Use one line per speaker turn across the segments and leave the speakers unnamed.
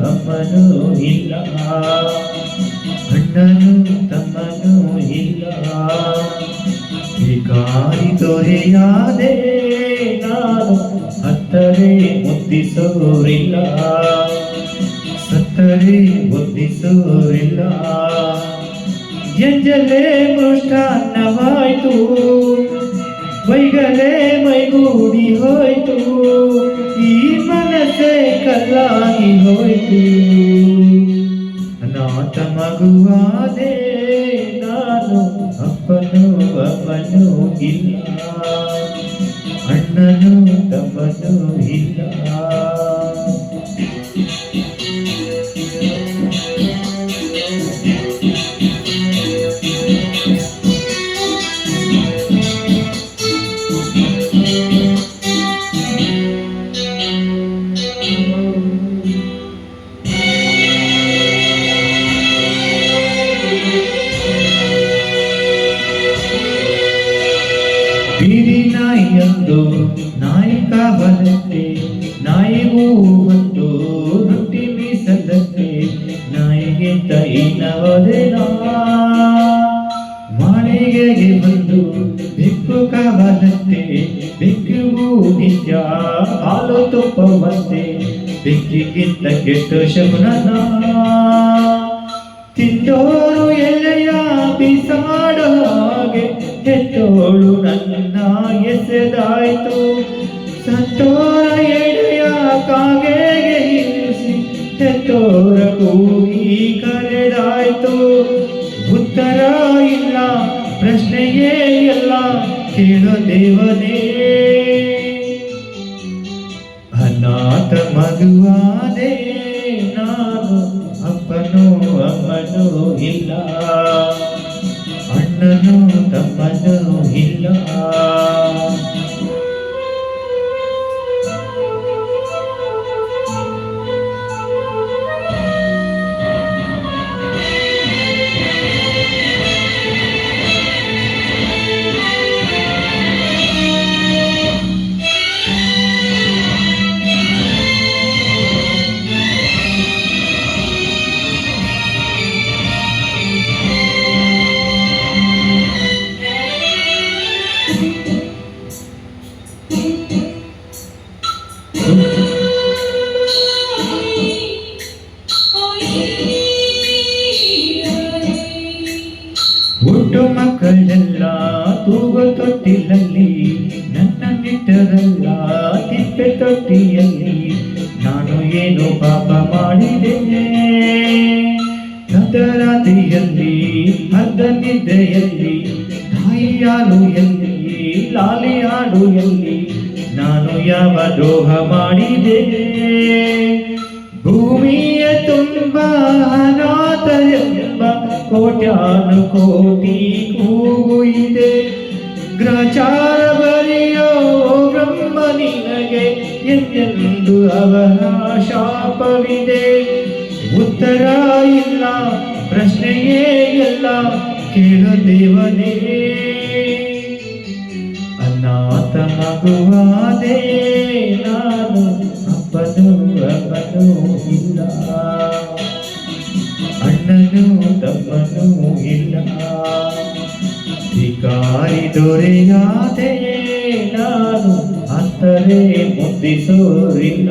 ಅಮ್ಮನೂ ಇಲ್ಲ, ಅಣ್ಣನೂ ತಮ್ಮನೂ ಇಲ್ಲ. ಭಿಕಾರಿ ದೊರೆಯಾದೆ ನಾನು, ಹತ್ತರೆ ಮುದ್ದಿಸೋರಿಲ್ಲ, ಸತ್ತರೆ ಮುದ್ದಿಸೋರಿಲ್ಲ. ಎಂಜಲೇ ಮೃಷ್ಟಾನ್ನವಾಯ್ತು, ಬೈಗಲೇ ಮೈಗೂಡಿ ಹೋಯ್ತು, ಈ ಮನಸ್ಸೇ ಕಲ್ಲಾಗಿ ಹೋಯ್ತು. ಅನಾಥ ಮಗುವಾದೆ ನಾನು, ಅಪ್ಪನೂ ಅಮ್ಮನೂ ಇಲ್ಲ, ಅಣ್ಣನೂ ತಮ್ಮನೂ ಇಲ್ಲ. ಬೀದಿ ನಾಯಿಯೊಂದು ನಾಯಿ ಕಾವಲಂತೆ, ನಾಯಿಗೂ ಒಂದು ರೊಟ್ಟಿ ಮೀಸಲಂತೆ, ನಾಯಿಗೆ ತೈನವದೆನ ಮಾಳಿಗೆಗೆ ಬಂದು ಬೆಕ್ಕು ಕಾವಲಂತೆ, ಬೆಕ್ಕಿಗೂ ನಿತ್ಯ ಹಾಲು ತುಪ್ಪವಂತೆ, ಬೆಕ್ಕಿಗಿಂತ ಕೆಟ್ಟ ಶಕುನನ ತಿಂದೋರು ಎಲೆಯ ಬಿಸಾಡ ಹಾಗೆ, ಹೆತ್ತೋಳು ನನ್ನ ಎಸೆದಾಯ್ತು, ಸತ್ತೋರ ಎಡೆಯ ಕಾಗೆಗೆ ಇರಿಸಿ, ಹೆತ್ತೋರ ಕೂಗಿ ಕರೆದಾಯ್ತು. ಉತ್ತರ ಇಲ್ಲ, ಪ್ರಶ್ನೆಯೇ ಇಲ್ಲ, ಕೇಳೋ ದೇವನೇ. ಅನಾಥ ಮಗುವಾದೆ ನಾನು, ಅಪ್ಪನೂ ಅಮ್ಮನೂ ಇಲ್ಲ, ಅಣ್ಣನೂ ತಮ್ಮನೂ ಇಲ್ಲ. ಹುಟ್ಟು ಮಕ್ಕಳೆಲ್ಲ ತೂಗು ತೊಟ್ಟಿಲಲ್ಲಿ, ನನ್ನ ನಿಟ್ಟರಲ್ಲ ತಿಪ್ಪೆ ತೊಟ್ಟಿಯಲ್ಲಿ, ನಾನು ಏನು ಪಾಪ ಮಾಡಿದ್ದೇನೆ. ರಾತ್ರಿಯಲ್ಲಿ ಅರ್ಧ ನಿದ್ದೆಯಲ್ಲಿ, ತಾಯಿ ಹಾಲು ಎಲ್ಲಿ ಲಾಲಿ ಹಾಡು ಎಲ್ಲಿ, ನಾನು ಯಾವ ದ್ರೋಹ ಮಾಡಿದ್ದೇನೆ. ಭೂಮಿಯ ತುಂಬ ಅನಾಥ ಎಂಬ ಕೋಟ್ಯಾನು ಕೋಟಿ ಕೂಗು ಇದೆ, ಗ್ರಹಚಾರ ಬರೆಯೋ ಬ್ರಹ್ಮ ನಿನಗೆ ಎಂದೆಂದು ಅವರ ಶಾಪವಿದೆ. ಉತ್ತರ ಇಲ್ಲ, ಪ್ರಶ್ನೆಯೇ ಇಲ್ಲ, ಕೇಳೋ ದೇವನೇ. ಅನಾಥ ಮಗುವಾದೆ ನಾನು, ಅಪ್ಪನೂ ಅಮ್ಮನೂ ಇಲ್ಲ, ಅಣ್ಣನೂ ತಮ್ಮನೂ ಇಲ್ಲ. ಭಿಕಾರಿ ದೊರೆಯಾದೆ ನಾನು, ಹತ್ತರೆ ಮುದ್ದಿಸೋರಿಲ್ಲ,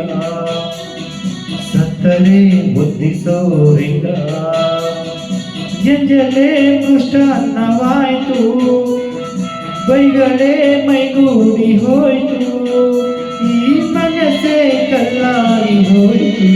ಸತ್ತರೆ ಮುದ್ದಿಸೋರಿಲ್ಲ. ಎಂಜಲೇ ಮೃಷ್ಟಾನ್ನವಾಯ್ತು, ಬೈಗಲೇ ಮೈಗೂಡಿ ಹೋಯ್ತು, ಈ ಮನಸ್ಸೇ ಕಲ್ಲಾಗಿ ಹೋಯ್ತು.